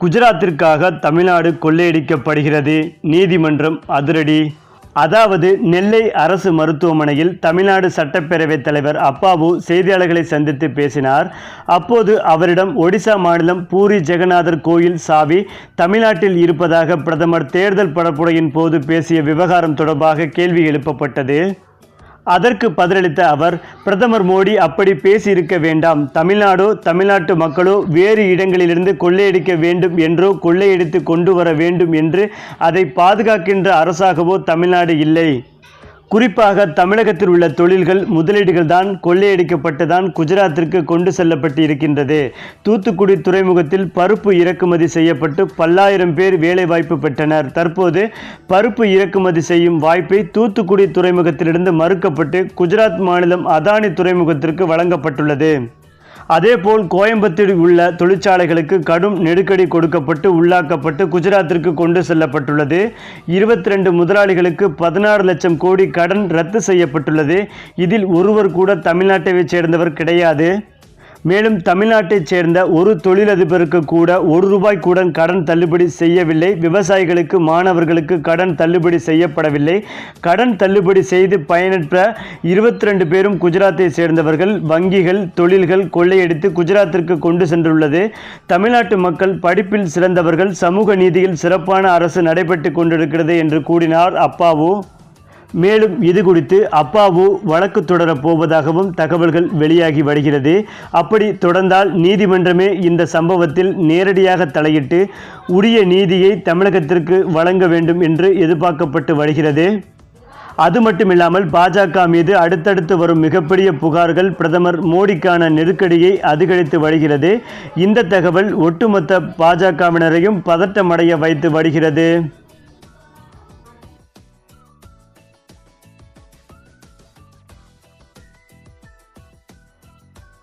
குஜராத்திற்காக தமிழ்நாடு கொள்ளையடிக்கப்படுகிறது. நீதிமன்றம் அதிரடி. அதாவது நெல்லை அரசு மருத்துவமனையில் தமிழ்நாடு சட்டப்பேரவைத் தலைவர் அப்பாவு செய்தியாளர்களை சந்தித்து பேசினார். அப்போது அவரிடம் ஒடிசா மாநிலம் பூரி ஜெகநாதர் கோயில் சாவி தமிழ்நாட்டில் இருப்பதாக பிரதமர் தேர்தல் பரப்புரையின் போது பேசிய விவகாரம் தொடர்பாக கேள்வி எழுப்பப்பட்டது. அதற்கு பதிலளித்த அவர், பிரதமர் மோடி அப்படி பேசியிருக்க வேண்டாம். தமிழ்நாடோ தமிழ்நாட்டு மக்களோ வேறு இடங்களிலிருந்து கொள்ளையடிக்க வேண்டும் என்றோ கொள்ளையடித்து கொண்டு வர வேண்டும் என்று அதை பாதுகாக்கின்ற அரசாகவோ தமிழ்நாடு இல்லை. குறிப்பாக தமிழகத்தில் உள்ள தொழில்கள் முதலீடுகள் தான் கொள்ளையடிக்கப்பட்டுதான் குஜராத்திற்கு கொண்டு செல்லப்பட்டு இருக்கின்றது. தூத்துக்குடி துறைமுகத்தில் பருப்பு இறக்குமதி செய்யப்பட்டு பல்லாயிரம் பேர் வேலைவாய்ப்பு பெற்றனர். தற்போது பருப்பு இறக்குமதி செய்யும் வாய்ப்பை தூத்துக்குடி துறைமுகத்திலிருந்து மறுக்கப்பட்டு குஜராத் மாநிலம் அதானி துறைமுகத்திற்கு வழங்கப்பட்டுள்ளது. அதேபோல் கோயம்புத்தூரில் உள்ள தொழிற்சாலைகளுக்கு கடும் நெருக்கடி கொடுக்கப்பட்டு உள்ளாக்கப்பட்டு குஜராத்திற்கு கொண்டு செல்லப்பட்டுள்ளது. 22 முதலாளிகளுக்கு 16 லட்சம் கோடி கடன் ரத்து செய்யப்பட்டுள்ளது. இதில் ஒருவர் கூட தமிழ்நாட்டை சேர்ந்தவர் கிடையாது. மேலும் தமிழ்நாட்டைச் சேர்ந்த ஒரு தொழிலதிபருக்கு கூட ₹1 கூட கடன் தள்ளுபடி செய்யவில்லை. விவசாயிகளுக்கு மாணவர்களுக்கு கடன் தள்ளுபடி செய்யப்படவில்லை. கடன் தள்ளுபடி செய்து பயனற்ற 22 பேரும் குஜராத்தை சேர்ந்தவர்கள். வங்கிகள் தொழில்கள் கொள்ளையடித்து குஜராத்திற்கு கொண்டு சென்றுள்ளது. தமிழ்நாட்டு மக்கள் படிப்பில் சிறந்தவர்கள். சமூக நீதியில் சிறப்பான அரசு நடைபெற்று கொண்டிருக்கிறது என்று கூறினார் அப்பாவு. மேலும் இது குறித்து அப்பாவு வழக்கு தொடரப் போவதாகவும் தகவல்கள் வெளியாகி வருகிறது. அப்படி தொடர்ந்தால் நீதிமன்றமே இந்த சம்பவத்தில் நேரடியாக தலையிட்டு உரிய நீதியை தமிழகத்திற்கு வழங்க வேண்டும் என்று எதிர்பார்க்கப்பட்டு வருகிறது. அது மட்டுமில்லாமல் பாஜக மீது அடுத்தடுத்து வரும் மிகப்பெரிய புகார்கள் பிரதமர் மோடிக்கான நெருக்கடியை அதிகரித்து வருகிறது. இந்த தகவல் ஒட்டுமொத்த பாஜகவினரையும் பதட்டமடைய வைத்து வருகிறது.